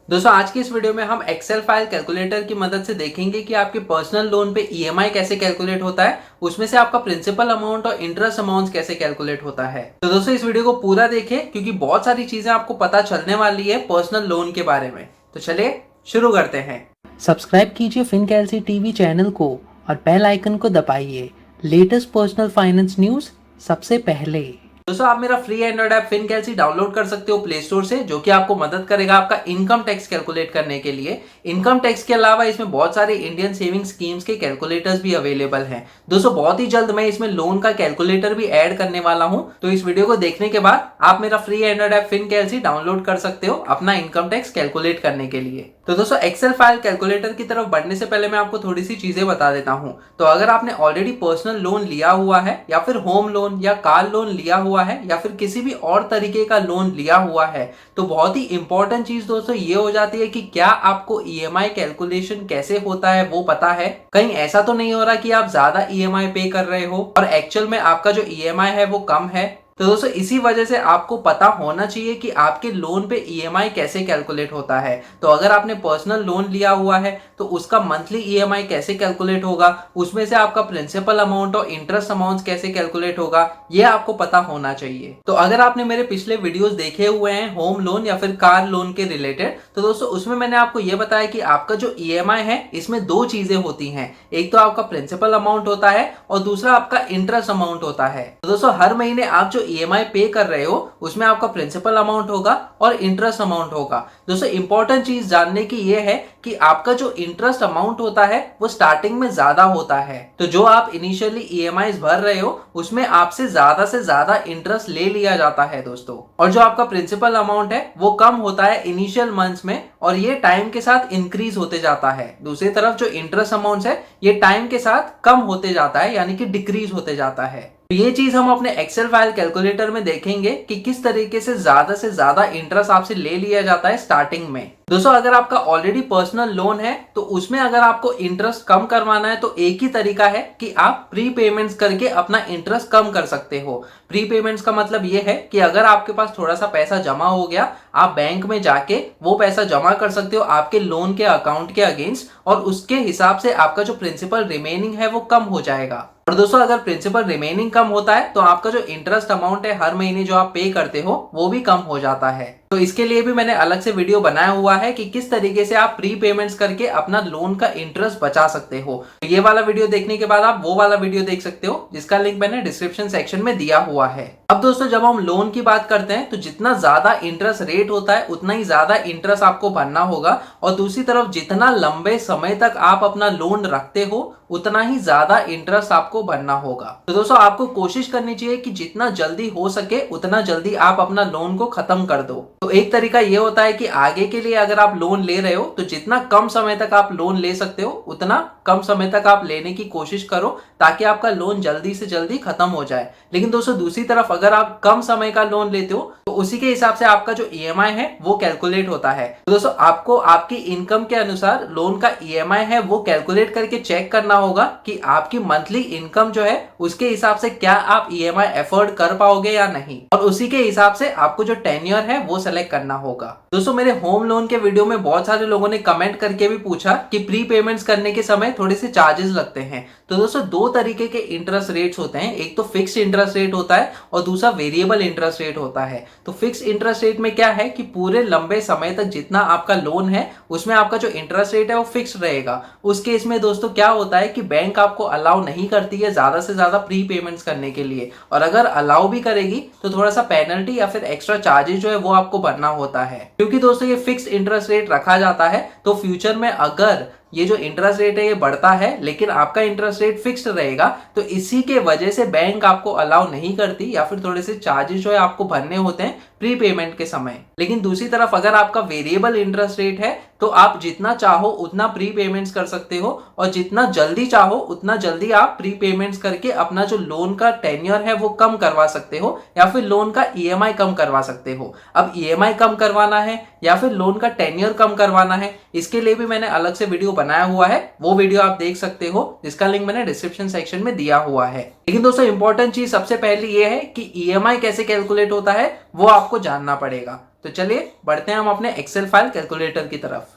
दोस्तों आज की इस वीडियो में हम एक्सेल फाइल कैलकुलेटर की मदद से देखेंगे कि आपके पर्सनल लोन पे ईएमआई कैसे कैलकुलेट होता है, उसमें से आपका प्रिंसिपल अमाउंट और इंटरेस्ट अमाउंट कैसे कैलकुलेट होता है। तो दोस्तों इस वीडियो को पूरा देखें क्योंकि बहुत सारी चीजें आपको पता चलने वाली है पर्सनल लोन के बारे में। तो चलिए शुरू करते हैं। सब्सक्राइब कीजिए फिनकैलसी टीवी चैनल को और बेल आइकन को दबाइए लेटेस्ट पर्सनल फाइनेंस न्यूज़ सबसे पहले। दोस्तों आप मेरा फ्री एंड्रॉइड ऐप फिनकैलसी डाउनलोड कर सकते हो प्ले स्टोर से, जो कि आपको मदद करेगा आपका इनकम टैक्स कैलकुलेट करने के लिए। इनकम टैक्स के अलावा इसमें बहुत सारे इंडियन सेविंग स्कीम्स के कैलकुलेटर्स भी अवेलेबल हैं। दोस्तों बहुत ही जल्द मैं इसमें लोन का कैलकुलेटर भी ऐड करने वाला हूं, तो इस वीडियो को देखने के बाद आप मेरा फ्री एंड्रॉइड ऐप फिनकैलसी डाउनलोड कर सकते हो अपना इनकम टैक्स कैलकुलेट करने के लिए। तो दोस्तों एक्सेल फाइल कैलकुलेटर की तरफ बढ़ने से पहले मैं आपको थोड़ी सी चीजें बता देता हूं। तो अगर आपने ऑलरेडी पर्सनल लोन लिया हुआ है या फिर होम लोन या कार लोन लिया हुआ है या फिर किसी भी और तरीके का लोन लिया हुआ है, तो बहुत ही इंपॉर्टेंट चीज दोस्तों ये हो जाती है कि क्या आपको ईएमआई कैलकुलेशन कैसे होता है वो पता है। कहीं ऐसा तो नहीं हो रहा कि आप ज्यादा ईएमआई पे कर रहे हो और एक्चुअल में आपका जो ईएमआई है वो कम है। तो दोस्तों इसी वजह से आपको पता होना चाहिए कि आपके लोन पे ईएमआई कैसे कैलकुलेट होता है। तो अगर आपने पर्सनल लोन लिया हुआ है तो उसका मंथली ईएमआई कैसे कैलकुलेट होगा, उसमें से आपका प्रिंसिपल अमाउंट और इंटरेस्ट अमाउंट कैसे कैलकुलेट होगा, ये आपको पता होना चाहिए। तो अगर आपने मेरे पिछले वीडियोस देखे हुए हैं होम लोन या फिर कार लोन के रिलेटेड, तो दोस्तों उसमें मैंने आपको ये बताया कि आपका जो ईएमआई है इसमें दो चीजें होती हैं। एक तो आपका प्रिंसिपल अमाउंट होता है और दूसरा आपका इंटरेस्ट अमाउंट होता है। तो दोस्तों हर महीने आप जो ईएमआई पे कर रहे हो उसमें आपका प्रिंसिपल अमाउंट होगा और इंटरेस्ट अमाउंट होगा। दोस्तों इंपॉर्टेंट चीज जानने की ये है कि आपका जो इंटरेस्ट अमाउंट होता है वो स्टार्टिंग में ज्यादा होता है। तो जो आप इनिशियली ईएमआई भर रहे हो उसमें आपसे ज्यादा इंटरेस्ट ले लिया जाता है दोस्तों। और जो आपका प्रिंसिपल अमाउंट है वो कम होता है इनिशियल मंथ्स में और ये टाइम के साथ इंक्रीज होते जाता है। दूसरी तरफ जो इंटरेस्ट अमाउंट है ये टाइम के साथ कम होते जाता है, यानी कि डिक्रीज होते जाता है। तो ये चीज हम अपने एक्सेल फाइल कैलकुलेटर में देखेंगे कि किस तरीके से ज्यादा इंटरेस्ट आपसे ले लिया जाता है स्टार्टिंग में। दोस्तों अगर आपका ऑलरेडी पर्सनल लोन है तो उसमें अगर आपको इंटरेस्ट कम करवाना है तो एक ही तरीका है कि आप प्री पेमेंट्स करके अपना इंटरेस्ट कम कर सकते हो। प्री पेमेंट्स का मतलब ये है कि अगर आपके पास थोड़ा सा पैसा जमा हो गया, आप बैंक में जाके वो पैसा जमा कर सकते हो आपके लोन के अकाउंट के अगेंस्ट, और उसके हिसाब से आपका जो प्रिंसिपल रिमेनिंग है वो कम हो जाएगा। और दोस्तों अगर प्रिंसिपल रिमेनिंग कम होता है तो आपका जो इंटरेस्ट अमाउंट है हर महीने जो आप पे करते हो वो भी कम हो जाता है। तो इसके लिए भी मैंने अलग से वीडियो बनाया हुआ है कि किस तरीके से आप प्री पेमेंट्स करके अपना लोन का इंटरेस्ट बचा सकते हो। तो ये वाला वीडियो देखने के बाद आप वो वाला वीडियो देख सकते हो जिसका लिंक मैंने डिस्क्रिप्शन सेक्शन में दिया हुआ है। अब दोस्तों जब हम लोन की बात करते हैं तो जितना ज्यादा इंटरेस्ट रेट होता है उतना ही ज्यादा इंटरेस्ट आपको भरना होगा, और दूसरी तरफ जितना लंबे समय तक आप अपना लोन रखते हो उतना ही ज्यादा इंटरेस्ट आपको भरना होगा। तो दोस्तों आपको कोशिश करनी चाहिए कि जितना जल्दी हो सके उतना जल्दी आप अपना लोन को खत्म कर दो। तो एक तरीका ये होता है कि आगे के लिए अगर आप लोन ले रहे हो तो जितना कम समय तक आप लोन ले सकते हो उतना कम समय तक आप लेने की कोशिश करो ताकि आपका लोन जल्दी से जल्दी खत्म हो जाए। लेकिन दोस्तों दूसरी तरफ अगर आप कम समय का लोन लेते हो तो उसी के हिसाब से आपका जो ईएमआई है वो कैलकुलेट होता है। तो दोस्तों आपको आपकी इनकम के अनुसार लोन का ईएमआई है वो कैलकुलेट करके चेक करना होगा कि आपकी मंथली इनकम जो है उसके हिसाब से क्या आप ईएमआई अफोर्ड कर पाओगे या नहीं, और उसी के हिसाब से आपको जो टेन्योर है वो सेलेक्ट करना होगा। दोस्तों मेरे होम लोन के वीडियो में बहुत सारे लोगों ने कमेंट करके भी पूछा कि प्री पेमेंट्स करने के समय थोड़े से चार्जेस लगते हैं। तो दोस्तों दो तरीके के इंटरेस्ट रेट्स होते हैं, एक तो फिक्स इंटरेस्ट रेट होता है और दूसरा वेरिएबल इंटरेस्ट रेट होता है। तो फिक्स इंटरेस्ट रेट में क्या है कि पूरे लंबे समय तक जितना आपका लोन है उसमें आपका जो इंटरेस्ट रेट है वो फिक्स रहेगा। उस केस में दोस्तों क्या होता है कि बैंक आपको अलाउ नहीं करती है ज्यादा से ज्यादा प्री पेमेंट्स करने के लिए, और अगर अलाउ भी करेगी तो थोड़ा सा पेनल्टी या फिर एक्स्ट्रा चार्जेस जो है वो आपको भरना होता है। क्योंकि दोस्तों ये फिक्स इंटरेस्ट रेट रखा जाता है तो फ्यूचर में अगर ये जो इंटरेस्ट रेट है ये बढ़ता है लेकिन आपका इंटरेस्ट रेट फिक्स्ड रहेगा तो इसी के वजह से बैंक आपको अलाउ नहीं करती या फिर थोड़े से चार्जेस जो है आपको भरने होते हैं प्री पेमेंट के समय। लेकिन दूसरी तरफ अगर आपका वेरिएबल इंटरेस्ट रेट है तो आप जितना चाहो उतना प्री पेमेंट्स कर सकते हो और जितना जल्दी चाहो उतना जल्दी आप प्री पेमेंट्स करके अपना जो लोन का टेन्योर है वो कम करवा सकते हो या फिर लोन का ईएमआई कम करवा सकते हो। अब ईएमआई कम करवाना है या फिर लोन का टेन्योर कम करवाना है, इसके लिए भी मैंने अलग से वीडियो बनाया हुआ है, वो वीडियो आप देख सकते हो जिसका लिंक मैंने डिस्क्रिप्शन सेक्शन में दिया हुआ है। लेकिन दोस्तों इंपॉर्टेंट चीज सबसे पहले ये है कि ईएमआई कैसे कैलकुलेट होता है वो आपको जानना पड़ेगा। तो चलिए बढ़ते हैं हम अपने एक्सेल फाइल कैलकुलेटर की तरफ।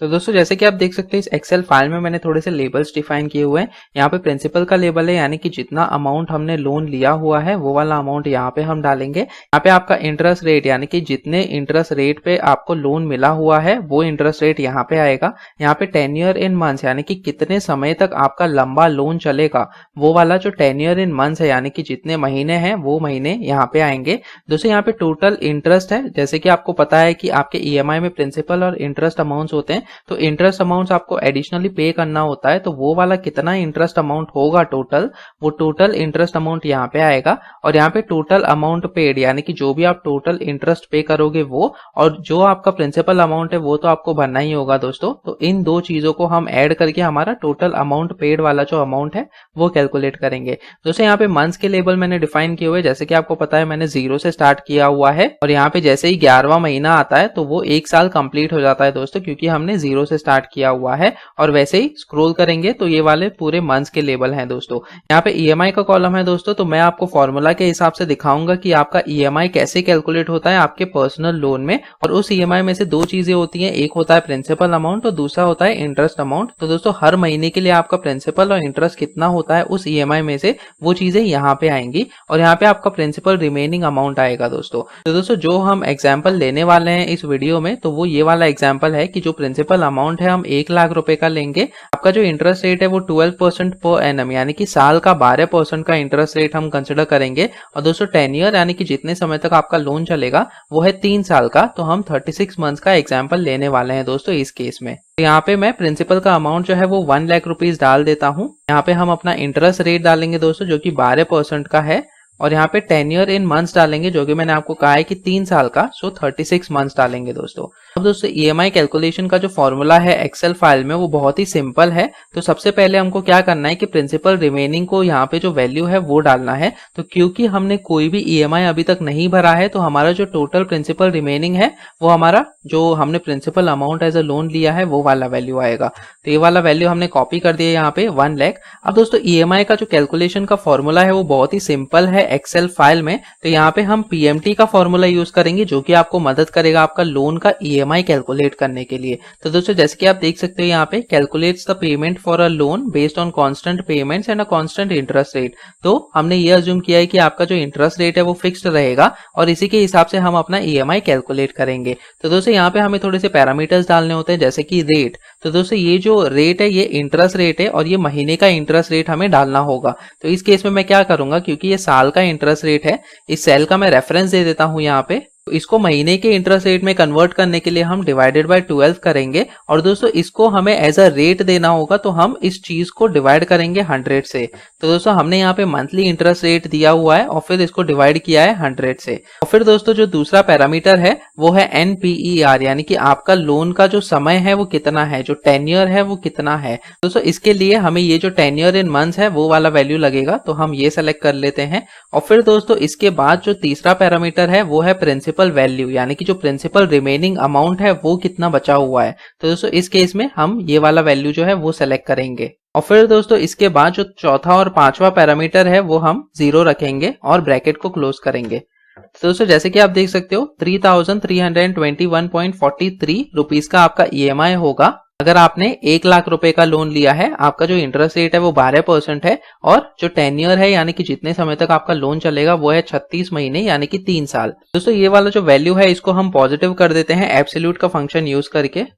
तो दोस्तों जैसे कि आप देख सकते हैं इस एक्सेल फाइल में मैंने थोड़े से लेबल्स डिफाइन किए हुए हैं। यहाँ पे प्रिंसिपल का लेबल है, यानी कि जितना अमाउंट हमने लोन लिया हुआ है वो वाला अमाउंट यहाँ पे हम डालेंगे। यहाँ पे आपका इंटरेस्ट रेट, यानी कि जितने इंटरेस्ट रेट पे आपको लोन मिला हुआ है वो इंटरेस्ट रेट यहाँ पे आएगा। यहाँ पे टेन्योर इन मंथ्स, यानी कि कितने समय तक आपका लंबा लोन चलेगा, वो वाला जो टेन्योर इन मंथ्स है, यानी कि जितने महीने हैं वो महीने यहाँ पे आएंगे। दोस्तों यहाँ पे टोटल इंटरेस्ट है, जैसे कि आपको पता है कि आपके ईएमआई में प्रिंसिपल और इंटरेस्ट अमाउंट्स होते हैं, तो इंटरेस्ट अमाउंट्स आपको एडिशनली पे करना होता है। तो वो वाला कितना इंटरेस्ट अमाउंट होगा टोटल, वो टोटल इंटरेस्ट अमाउंट यहाँ पे आएगा। और यहाँ पे टोटल अमाउंट पेड, यानी कि जो भी आप टोटल इंटरेस्ट पे करोगे वो, और जो आपका प्रिंसिपल अमाउंट है वो तो आपको भरना ही होगा दोस्तों। तो इन दो चीजों को हम ऐड करके हमारा टोटल अमाउंट पेड वाला जो अमाउंट है वो कैलकुलेट करेंगे। दोस्तों यहाँ पे मंथ्स के लेबल मैंने डिफाइन किए हुए, जैसे कि आपको पता है मैंने 0 से स्टार्ट किया हुआ है, और यहाँ पे जैसे ही 11वां महीना आता है तो वो 1 साल कंप्लीट हो जाता है दोस्तों, क्योंकि हमने 0 से स्टार्ट किया हुआ है। और वैसे ही स्क्रॉल करेंगे तो ये वाले पूरे मंथ्स के लेबल हैं दोस्तों। यहाँ पे ईएमआई का कॉलम है दोस्तों, तो मैं आपको फॉर्मूला के हिसाब से दिखाऊंगा कि आपका ईएमआई कैसे कैलकुलेट होता है आपके पर्सनल लोन में। और उस ईएमआई में से दो चीजें होती हैं, एक होता है प्रिंसिपल अमाउंट और दूसरा होता है इंटरेस्ट अमाउंट। तो दोस्तों हर महीने के लिए आपका प्रिंसिपल और इंटरेस्ट कितना होता है उस ईएमआई में से, वो चीजें यहाँ पे आएंगी। और यहाँ पे आपका प्रिंसिपल रिमेनिंग अमाउंट आएगा दोस्तों। तो दोस्तों जो हम एग्जाम्पल लेने वाले हैं इस वीडियो में, तो वो ये वाला एग्जाम्पल है कि जो प्रिंसिपल अमाउंट है हम 1 लाख रुपए का लेंगे। आपका जो इंटरेस्ट रेट है वो 12% पर एनम, यानी कि साल का 12% का इंटरेस्ट रेट हम कंसिडर करेंगे। और दोस्तों टेन्योर, यानी कि जितने समय तक आपका लोन चलेगा वो है 3 साल का, तो हम 36 मंथ्स का एग्जाम्पल लेने वाले हैं दोस्तों इस केस में। तो यहाँ पे मैं प्रिंसिपल का अमाउंट जो है वो 1 लाख रुपीज डाल देता हूँ। यहाँ पे हम अपना इंटरेस्ट रेट डालेंगे दोस्तों जो कि 12% का है, और यहाँ पे टेन्योर इन मंथ्स डालेंगे जो कि मैंने आपको कहा है कि 3 साल का, सो 36 मंथ्स डालेंगे दोस्तों। अब दोस्तों ईएमआई कैलकुलेशन का जो फॉर्मूला है एक्सेल फाइल में वो बहुत ही सिंपल है। तो सबसे पहले हमको क्या करना है कि प्रिंसिपल रिमेनिंग को यहाँ पे जो वैल्यू है वो डालना है। तो क्योंकि हमने कोई भी ईएमआई अभी तक नहीं भरा है, तो हमारा जो टोटल प्रिंसिपल रिमेनिंग है वो हमारा जो हमने principal amount as a loan लिया है वो वाला वैल्यू आएगा। तो ये वाला वैल्यू हमने कॉपी कर दिया यहाँ पे 1 लाख। अब दोस्तों ईएमआई का जो कैलकुलेशन का फॉर्मूला है वो बहुत ही सिंपल है एक्सेल फाइल में। तो यहाँ पे हम पीएमटी का फॉर्मूला यूज करेंगे जो कि आपको मदद करेगा आपका लोन का ईएमआई कैलकुलेट करने के लिए। तो दोस्तों जैसे कि आप देख सकते हो यहाँ पे calculates the payment for a loan based on constant payments and a constant interest rate. तो हमने ये अज्यूम किया है कि आपका जो इंटरेस्ट रेट है वो फिक्स्ड रहेगा और इसी के हिसाब से हम अपना ईएमआई कैलकुलेट करेंगे। तो दोस्तों यहाँ पे हमें थोड़े से पैरामीटर्स डालने होते हैं, जैसे कि रेट। तो दोस्तों ये जो रेट है ये इंटरेस्ट रेट है और ये महीने का इंटरेस्ट रेट हमें डालना होगा। तो इस केस में मैं क्या करूंगा, क्योंकि ये साल का इंटरेस्ट रेट है, इस सेल का मैं रेफरेंस दे देता हूं यहाँ पे। तो इसको महीने के इंटरेस्ट रेट में कन्वर्ट करने के लिए हम डिवाइडेड बाय 12 करेंगे। और दोस्तों इसको हमें एज अ रेट देना होगा, तो हम इस चीज को डिवाइड करेंगे 100 से। तो दोस्तों हमने यहाँ पे मंथली इंटरेस्ट रेट दिया हुआ है और फिर इसको डिवाइड किया है 100 से। और फिर दोस्तों जो दूसरा पैरामीटर है वो है NPER, यानी कि आपका लोन का जो समय है वो कितना है, जो टेन्योर है वो कितना है। दोस्तों इसके लिए हमें ये जो टेन्योर इन मंथ्स है वो वाला वैल्यू लगेगा, तो हम ये सेलेक्ट कर लेते हैं। और फिर दोस्तों इसके बाद जो तीसरा पैरामीटर है वो है प्रिंसिपल वैल्यू, यानी कि जो प्रिंसिपल रिमेनिंग अमाउंट है वो कितना बचा हुआ है। तो दोस्तों इस केस में हम ये वाला वैल्यू जो है वो सेलेक्ट करेंगे। और फिर दोस्तों इसके बाद जो चौथा और पांचवा पैरामीटर है वो हम 0 रखेंगे और ब्रैकेट को क्लोज करेंगे। तो दोस्तों जैसे कि आप देख सकते हो 3321.43 रुपीज का आपका ईएमआई होगा अगर आपने 1 लाख रुपए का लोन लिया है। आपका जो इंटरेस्ट रेट है वो 12% है और जो टेन्योर है यानी कि जितने समय तक आपका लोन चलेगा वो है 36 महीने यानी कि 3 साल। दोस्तों ये वाला जो वैल्यू है इसको हम पॉजिटिव कर देते हैं एब्सोल्यूट का फंक्शन यूज करके। तो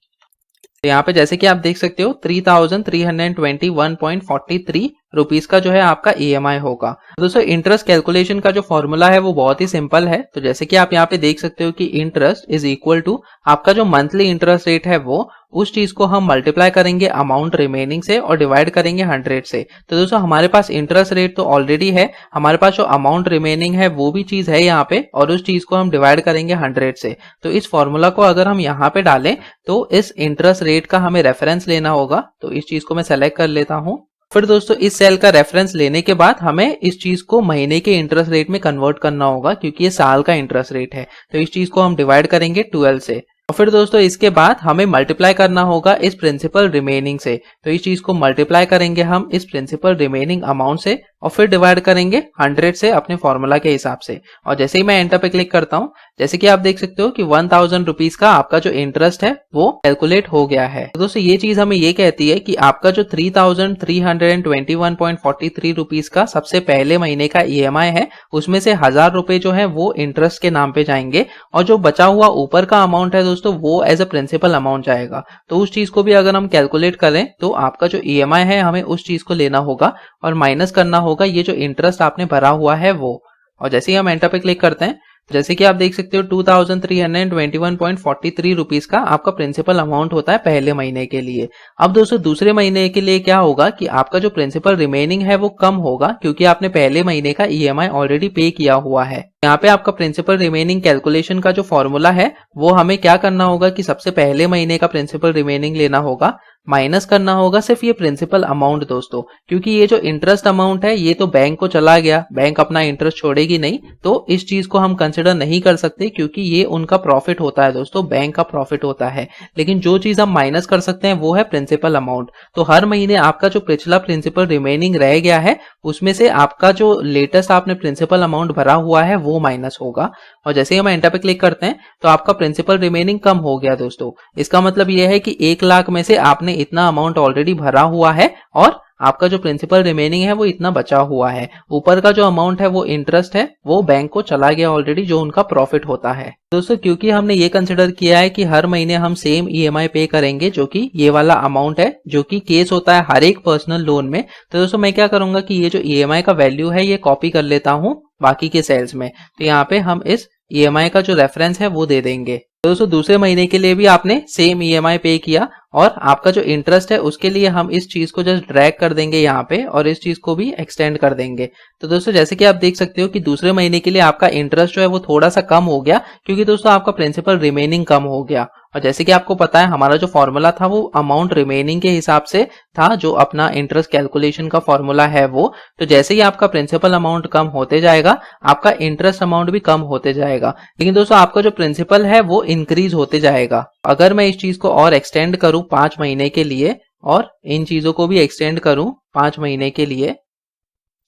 यहाँ पे जैसे कि आप देख सकते हो 3321.43 रुपीज का जो है आपका ईएमआई होगा। दोस्तों इंटरेस्ट कैलकुलेशन का जो फॉर्मूला है वो बहुत ही सिंपल है। तो जैसे कि आप यहाँ पे देख सकते हो कि इंटरेस्ट इज इक्वल टू आपका जो मंथली इंटरेस्ट रेट है वो, उस चीज को हम मल्टीप्लाई करेंगे अमाउंट रिमेनिंग से और डिवाइड करेंगे 100 से। तो दोस्तों हमारे पास इंटरेस्ट रेट तो ऑलरेडी है, हमारे पास जो अमाउंट रिमेनिंग है वो भी चीज है यहाँ पे, और उस चीज को हम डिवाइड करेंगे 100 से। तो इस फॉर्मूला को अगर हम यहाँ पे डालें तो इस इंटरेस्ट रेट का हमें रेफरेंस लेना होगा। तो इस चीज को मैं सेलेक्ट कर लेता हूँ। फिर दोस्तों इस सेल का रेफरेंस लेने के बाद हमें इस चीज को महीने के इंटरेस्ट रेट में कन्वर्ट करना होगा, क्योंकि ये साल का इंटरेस्ट रेट है। तो इस चीज को हम डिवाइड करेंगे 12 से। और फिर दोस्तों इसके बाद हमें मल्टीप्लाई करना होगा इस प्रिंसिपल रिमेनिंग से। तो इस चीज को मल्टीप्लाई करेंगे हम इस प्रिंसिपल रिमेनिंग अमाउंट से और फिर डिवाइड करेंगे 100 से अपने फॉर्मूला के हिसाब से। और जैसे ही मैं एंटर पे क्लिक करता हूं, जैसे कि आप देख सकते हो कि 1000 रुपीज का आपका जो इंटरेस्ट है वो कैलकुलेट हो गया है। तो दोस्तों ये चीज हमें ये कहती है कि आपका जो 3321.43 रुपीज का सबसे पहले महीने का EMI है, उसमें से 1000 रुपए जो है वो इंटरेस्ट के नाम पे जाएंगे, और जो बचा हुआ ऊपर का अमाउंट है दोस्तों वो एज अ प्रिंसिपल अमाउंट जाएगा। तो उस चीज को भी अगर हम कैलकुलेट करें तो आपका जो EMI है हमें उस चीज को लेना होगा और माइनस करना होगा ये जो इंटरेस्ट आपने भरा हुआ है वो। और जैसे ही हम एंटर पे क्लिक करते हैं, जैसे कि आप देख सकते हो 2321.43 रुपीज का आपका प्रिंसिपल अमाउंट होता है पहले महीने के लिए। अब दोस्तों दूसरे महीने के लिए क्या होगा कि आपका जो प्रिंसिपल रिमेनिंग है वो कम होगा, क्योंकि आपने पहले महीने का EMI ऑलरेडी पे किया हुआ है। यहाँ पे आपका प्रिंसिपल रिमेनिंग कैलकुलेशन का जो फॉर्मूला है वो हमें क्या करना होगा कि सबसे पहले महीने का प्रिंसिपल रिमेनिंग लेना होगा, माइनस करना होगा सिर्फ ये प्रिंसिपल अमाउंट दोस्तों, क्योंकि ये जो इंटरेस्ट अमाउंट है ये तो बैंक को चला गया, बैंक अपना इंटरेस्ट छोड़ेगी नहीं, तो इस चीज को हम कंसिडर नहीं कर सकते, क्योंकि ये उनका प्रॉफिट होता है दोस्तों, बैंक का प्रॉफिट होता है। लेकिन जो चीज हम माइनस कर सकते हैं वो है प्रिंसिपल अमाउंट। तो हर महीने आपका जो पिछला प्रिंसिपल रिमेनिंग रह गया है उसमें से आपका जो लेटेस्ट आपने प्रिंसिपल अमाउंट भरा हुआ है वो माइनस होगा। और जैसे ही हम एंटर पे क्लिक करते हैं तो आपका प्रिंसिपल रिमेनिंग कम हो गया दोस्तों। इसका मतलब यह है कि 1 लाख में से आपने इतना अमाउंट ऑलरेडी भरा हुआ है और आपका जो प्रिंसिपल रिमेनिंग है वो इतना बचा हुआ है। ऊपर का जो अमाउंट है वो इंटरेस्ट है, वो बैंक को चला गया ऑलरेडी, जो उनका प्रॉफिट होता है। दोस्तों क्योंकि हमने ये कंसिडर किया है कि हर महीने हम सेम EMI पे करेंगे, जो कि ये वाला अमाउंट है, जो कि केस होता है हर एक पर्सनल लोन में, तो दोस्तों मैं क्या करूंगा कि ये जो EMI का वैल्यू है ये कॉपी कर लेता हूं बाकी के सेल्स में। तो यहाँ पे हम इस EMI का जो रेफरेंस है वो दे देंगे। दोस्तों दूसरे महीने के लिए भी आपने सेम EMI पे किया, और आपका जो इंटरेस्ट है उसके लिए हम इस चीज को जस्ट ड्रैग कर देंगे यहाँ पे, और इस चीज को भी एक्सटेंड कर देंगे। तो दोस्तों जैसे कि आप देख सकते हो कि दूसरे महीने के लिए आपका इंटरेस्ट जो है वो थोड़ा सा कम हो गया, क्योंकि दोस्तों आपका प्रिंसिपल रिमेनिंग कम हो गया। और जैसे कि आपको पता है हमारा जो फॉर्मूला था वो अमाउंट रिमेनिंग के हिसाब से था, जो अपना इंटरेस्ट कैलकुलेशन का फॉर्मूला है वो। तो जैसे ही आपका प्रिंसिपल अमाउंट कम होते जाएगा आपका इंटरेस्ट अमाउंट भी कम होते जाएगा, लेकिन दोस्तों आपका जो प्रिंसिपल है वो इंक्रीज होते जाएगा। अगर मैं इस चीज को और एक्सटेंड करूं 5 महीने के लिए, और इन चीजों को भी एक्सटेंड करूं 5 महीने के लिए,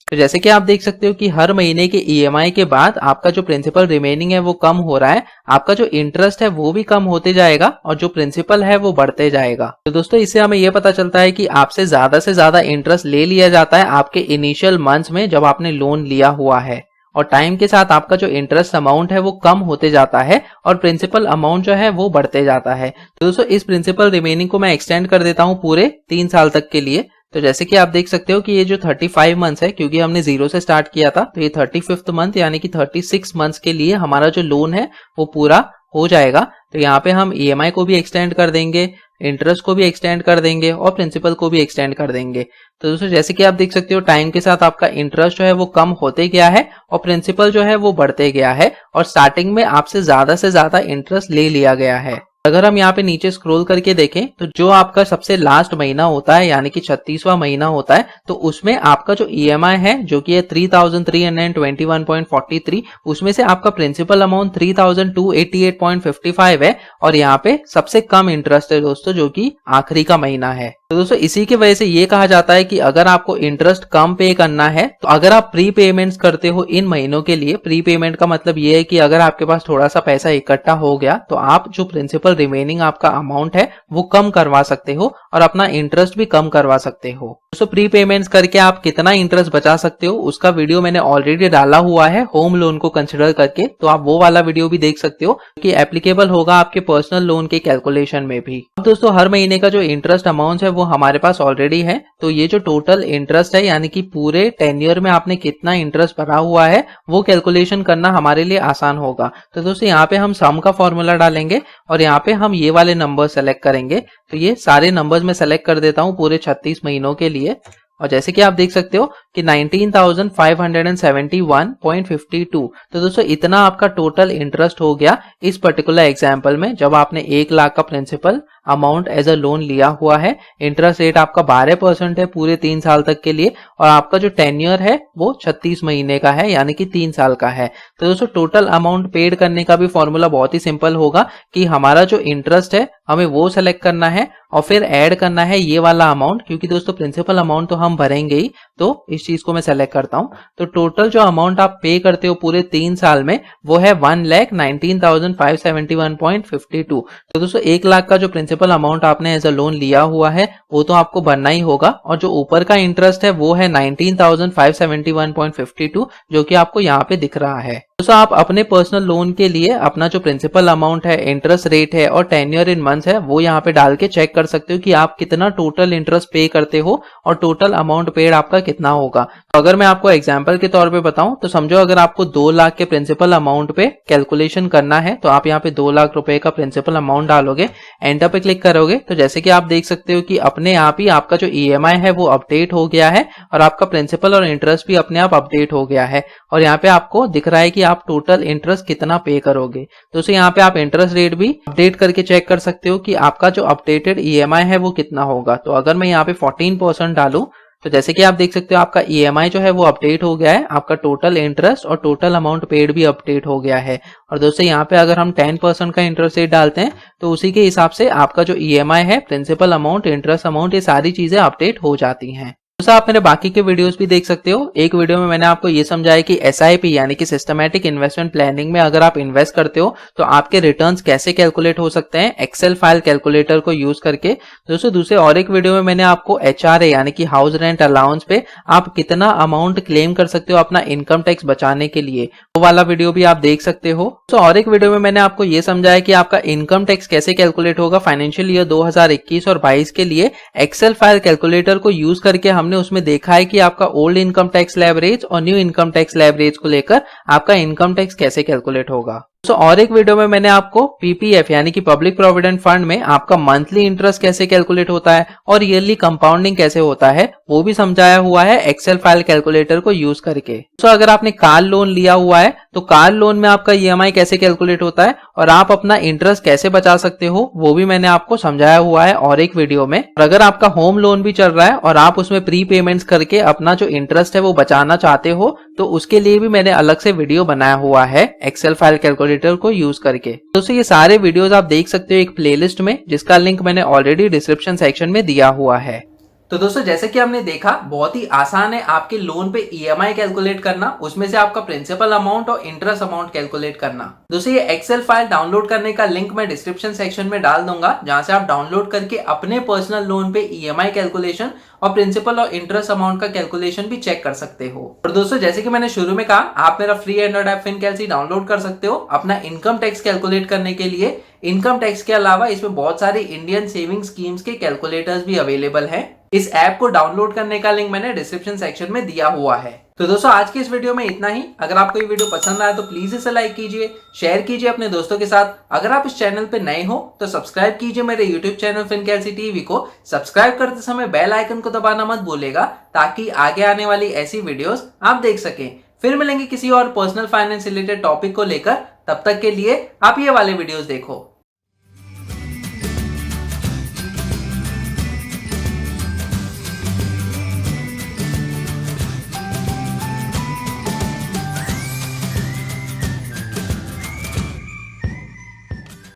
तो जैसे कि आप देख सकते हो कि हर महीने के EMI के बाद आपका जो प्रिंसिपल रिमेनिंग है वो कम हो रहा है, आपका जो इंटरेस्ट है वो भी कम होते जाएगा, और जो प्रिंसिपल है वो बढ़ते जाएगा। तो दोस्तों इससे हमें ये पता चलता है कि आपसे से ज्यादा इंटरेस्ट ले लिया जाता है आपके इनिशियल मंथ्स में जब आपने लोन लिया हुआ है, और टाइम के साथ आपका जो इंटरेस्ट अमाउंट है वो कम होते जाता है और प्रिंसिपल अमाउंट जो है वो बढ़ते जाता है। तो दोस्तों इस प्रिंसिपल रिमेनिंग को मैं एक्सटेंड कर देता हूं पूरे 3 साल तक के लिए। तो जैसे कि आप देख सकते हो कि ये जो 35 मंथ्स है, क्योंकि हमने 0 से स्टार्ट किया था, तो ये 35th मंथ यानी कि 36 मंथ्स के लिए हमारा जो लोन है वो पूरा हो जाएगा। तो यहाँ पे हम EMI को भी एक्सटेंड कर देंगे, इंटरेस्ट को भी एक्सटेंड कर देंगे और प्रिंसिपल को भी एक्सटेंड कर देंगे। तो दोस्तों जैसे कि आप देख सकते हो टाइम के साथ आपका इंटरेस्ट जो है वो कम होते गया है और प्रिंसिपल जो है वो बढ़ते गया है, और स्टार्टिंग में आपसे से ज्यादा इंटरेस्ट ले लिया गया है। अगर हम यहाँ पे नीचे स्क्रॉल करके देखें तो जो आपका सबसे लास्ट महीना होता है यानी कि 36वां महीना होता है, तो उसमें आपका जो EMI है जो कि है 3321.43, उसमें से आपका प्रिंसिपल अमाउंट 3288.55 है, और यहाँ पे सबसे कम इंटरेस्ट है दोस्तों, जो कि आखिरी का महीना है। तो दोस्तों इसी की वजह से ये कहा जाता है कि अगर आपको इंटरेस्ट कम पे करना है, तो अगर आप प्री पेमेंट्स करते हो इन महीनों के लिए, प्री पेमेंट का मतलब ये है कि अगर आपके पास थोड़ा सा पैसा इकट्ठा हो गया तो आप जो प्रिंसिपल रिमेनिंग आपका अमाउंट है वो कम करवा सकते हो और अपना इंटरेस्ट भी कम करवा सकते हो। दोस्तों प्री पेमेंट्स करके आप कितना इंटरेस्ट बचा सकते हो उसका वीडियो मैंने ऑलरेडी डाला हुआ है होम लोन को कंसिडर करके, तो आप वो वाला वीडियो भी देख सकते हो कि एप्लीकेबल होगा आपके पर्सनल लोन के कैलकुलेशन में भी। अब दोस्तों हर महीने का जो इंटरेस्ट अमाउंट है वो हमारे पास ऑलरेडी है, तो ये जो टोटल इंटरेस्ट है यानी कि पूरे टेन्योर में आपने कितना इंटरेस्ट भरा हुआ है वो कैलकुलेशन करना हमारे लिए आसान होगा। तो दोस्तों यहाँ पे हम सम का फॉर्मूला डालेंगे और यहाँ पे हम ये वाले नंबर सेलेक्ट करेंगे। तो ये सारे नंबर्स मैं सेलेक्ट कर देता हूँ पूरे 36 महीनों के लिए, और जैसे कि आप देख सकते हो कि 19,571.52, तो दोस्तों इतना आपका टोटल इंटरेस्ट हो गया इस पर्टिकुलर एग्जांपल में, जब आपने 1 लाख का principal amount as a loan लिया हुआ है। इंटरेस्ट रेट आपका 12% है पूरे 3 साल तक के लिए, और आपका जो टेन्योर है वो 36 महीने का है, यानी कि 3 साल का है। तो दोस्तों टोटल अमाउंट पेड करने का भी फॉर्मूला बहुत ही सिंपल होगा कि हमारा जो इंटरेस्ट है हमें वो सेलेक्ट करना है और फिर ऐड करना है ये वाला अमाउंट, क्योंकि दोस्तों प्रिंसिपल अमाउंट तो हम भरेंगे ही, तो इस चीज को मैं सेलेक्ट करता हूं। तो टोटल जो अमाउंट आप पे करते हो पूरे 3 साल में वो है 1,19,571.52। तो दोस्तों 1 लाख का जो प्रिंसिपल अमाउंट आपने एज अ लोन लिया हुआ है वो तो आपको भरना ही होगा, और जो ऊपर का इंटरेस्ट है वो है 19,571.52 जो कि आपको यहाँ पे दिख रहा है। दोस्तों आप अपने पर्सनल लोन के लिए अपना जो प्रिंसिपल अमाउंट है, इंटरेस्ट रेट है और टेन्योर इन मंथ्स है वो यहाँ पे डाल के चेक कर सकते हो कि आप कितना टोटल इंटरेस्ट पे करते हो और टोटल अमाउंट पेड आपका कितना होगा। तो अगर मैं आपको एग्जांपल के तौर पे बताऊं तो समझो अगर आपको 2 लाख के प्रिंसिपल अमाउंट पे कैलकुलेशन करना है तो आप यहाँ पे 2 लाख रुपए का प्रिंसिपल अमाउंट डालोगे, एंटर पे क्लिक करोगे तो जैसे कि आप देख सकते हो कि अपने आप ही आपका जो EMI है वो अपडेट हो गया है और आपका प्रिंसिपल और इंटरेस्ट भी अपने आप अपडेट हो गया है, और यहाँ पे आपको दिख रहा है कि आप टोटल इंटरेस्ट कितना पे करोगे। दोस्तों यहाँ पे आप इंटरेस्ट रेट भी अपडेट करके चेक कर सकते हो कि आपका जो अपडेटेड EMI है वो कितना होगा। तो अगर मैं यहाँ पे 14% डालूं तो जैसे कि आप देख सकते हो आपका EMI जो है वो अपडेट हो गया है, आपका टोटल इंटरेस्ट और टोटल अमाउंट पेड भी अपडेट हो गया है। और दोस्तों यहाँ पे अगर हम 10% का इंटरेस्ट रेट डालते हैं तो उसी के हिसाब से आपका जो EMI है, प्रिंसिपल अमाउंट, इंटरेस्ट अमाउंट, ये सारी चीजें अपडेट हो जाती हैं। दोस्तों आप मेरे बाकी के वीडियोस भी देख सकते हो। एक वीडियो में मैंने आपको ये समझाया कि SIP यानी कि सिस्टमैटिक इन्वेस्टमेंट प्लानिंग में अगर आप इन्वेस्ट करते हो तो आपके रिटर्न्स कैसे कैलकुलेट हो सकते हैं एक्सेल फाइल कैलकुलेटर को यूज करके। दोस्तों दूसरे और एक वीडियो में मैंने आपको HRA यानी कि हाउस रेंट अलाउंस पे आप कितना अमाउंट क्लेम कर सकते हो अपना इनकम टैक्स बचाने के लिए, वो वाला वीडियो भी आप देख सकते हो। तो और एक वीडियो में मैंने आपको ये समझाया कि आपका इनकम टैक्स कैसे कैलकुलेट होगा फाइनेंशियल ईयर 2021 और 22 के लिए एक्सेल फाइल कैलकुलेटर को यूज करके। हमने उसमें देखा है कि आपका old income tax slab rate और new income tax slab rate को लेकर आपका इनकम टैक्स कैसे कैलकुलेट होगा। तो और एक वीडियो में मैंने आपको PPF यानी कि पब्लिक प्रोविडेंट फंड में आपका मंथली इंटरेस्ट कैसे कैलकुलेट होता है और ईयरली कंपाउंडिंग कैसे होता है वो भी समझाया हुआ है एक्सेल फाइल कैलकुलेटर को यूज करके। तो अगर आपने कार लोन लिया हुआ है तो कार लोन में आपका EMI कैसे कैलकुलेट होता है और आप अपना इंटरेस्ट कैसे बचा सकते हो वो भी मैंने आपको समझाया हुआ है और एक वीडियो में। और अगर आपका होम लोन भी चल रहा है और आप उसमें प्री पेमेंट्स करके अपना जो इंटरेस्ट है वो बचाना चाहते हो तो उसके लिए भी मैंने अलग से वीडियो बनाया हुआ है एक्सेल फाइल कैलकुलेटर को यूज करके। दोस्तों ये सारे वीडियोस आप देख सकते हो एक प्लेलिस्ट में, जिसका लिंक मैंने ऑलरेडी डिस्क्रिप्शन सेक्शन में दिया हुआ है। तो दोस्तों जैसे कि हमने देखा बहुत ही आसान है आपके लोन पे EMI कैलकुलेट करना, उसमें से आपका प्रिंसिपल अमाउंट और इंटरेस्ट अमाउंट कैलकुलेट करना। दोस्तों ये एक्सेल फाइल डाउनलोड करने का लिंक मैं डिस्क्रिप्शन सेक्शन में डाल दूंगा, जहां से आप डाउनलोड करके अपने पर्सनल लोन पे EMI कैलकुलेशन और प्रिंसिपल और इंटरेस्ट अमाउंट का कैलकुलेशन भी चेक कर सकते हो। और दोस्तों जैसे कि मैंने शुरू में कहा, आप मेरा फ्री एंड्रॉइड ऐप फिनकैल्सी डाउनलोड कर सकते हो अपना इनकम टैक्स कैलकुलेट करने के लिए। इनकम टैक्स के अलावा इसमें बहुत सारी इंडियन सेविंग स्कीम्स के कैलकुलेटर्स भी अवेलेबल हैं। इस ऐप को डाउनलोड करने का लिंक मैंने डिस्क्रिप्शन सेक्शन में दिया हुआ है। तो दोस्तों आज की इस वीडियो में इतना ही। अगर आपको ये वीडियो पसंद आया तो प्लीज इसे लाइक कीजिए, शेयर कीजिए अपने दोस्तों के साथ। अगर आप इस चैनल पे नए हो तो सब्सक्राइब कीजिए मेरे यूट्यूब चैनल फिनकैल्सी टीवी को। सब्सक्राइब करते समय बेल आइकन को दबाना मत भूलेगा, ताकि आगे आने वाली ऐसी वीडियोस आप देख सकें। फिर मिलेंगे किसी और पर्सनल फाइनेंस रिलेटेड टॉपिक को लेकर, तब तक के लिए आप ये वाले वीडियोस देखो।